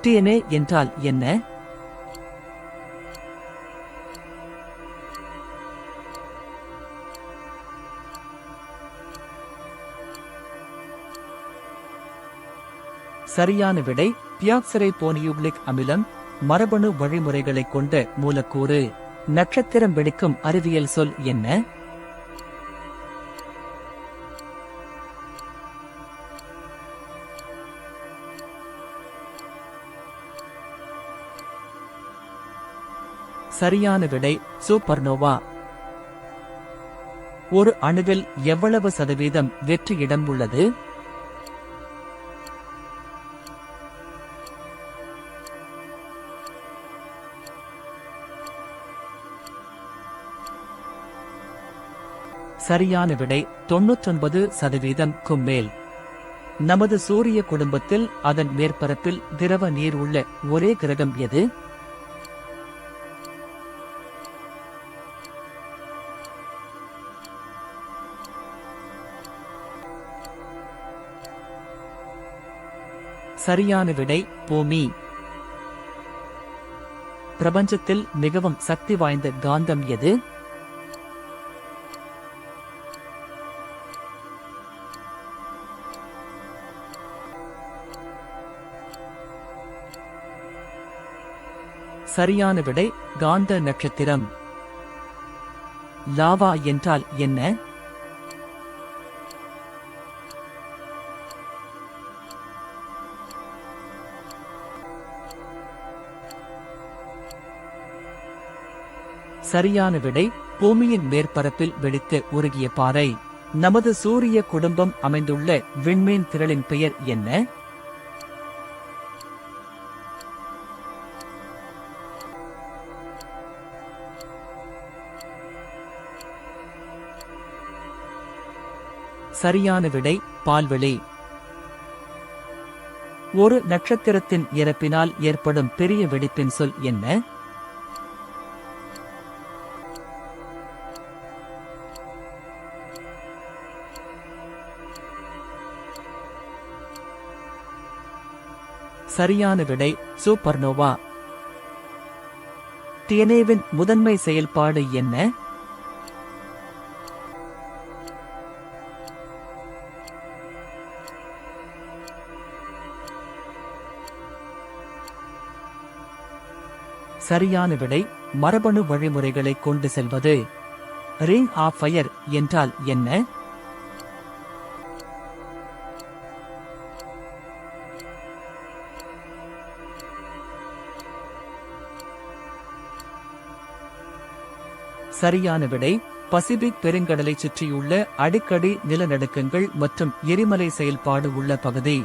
DNA என்றால் என்ன? சரியான விடை டியாக்சரைபோனியூக்ளிக் அமிலம். மரபணு வழிமுறைகளைக் கொண்ட மூலக்கூறு. நட்சத்திரம் வெடிக்கும் அறிவியல் சொல் என்ன? சரியான விடை சூப்பர்னோவா. ஒரு அணுவில் எவ்வளவு சதவீதம் வெற்றிடம் உள்ளது? சரியான விடை 99%க்கும் மேல். நமது சூரிய குடும்பத்தில் அதன் மேற்பரப்பில் திரவ நீர் உள்ள ஒரே கிரகம் எது? சரியான விடை பூமி. பிரபஞ்சத்தில் மிகவும் சக்தி வாய்ந்த காந்தம் எது? சரியான விடை காந்த நட்சத்திரம். லாவா என்றால் என்ன? சரியான விடை பூமியின் மேற்பரப்பில் வெடித்து உருகிய பாறை. நமது சூரிய குடும்பம் அமைந்துள்ள விண்மீன் திரளின் பெயர் என்ன? சரியான விடை பால்வெளி. ஒரு நட்சத்திரத்தின் இறப்பினால் ஏற்படும் பெரிய வெடிப்பின் சொல் என்ன? சரியான விடை சூப்பர்னோவா. டிஎன்ஏவின் முதன்மை செயல்பாடு என்ன? சரியான விடை மரபணு வழிமுறைகளை கொண்டு செல்வது. ரிங் ஆஃப் ஃபயர் என்றால் என்ன? சரியான விடை பசிபிக் பெருங்கடலை சுற்றியுள்ள அடிக்கடி நிலநடுக்கங்கள் மற்றும் எரிமலை செயல்பாடு உள்ள பகுதி.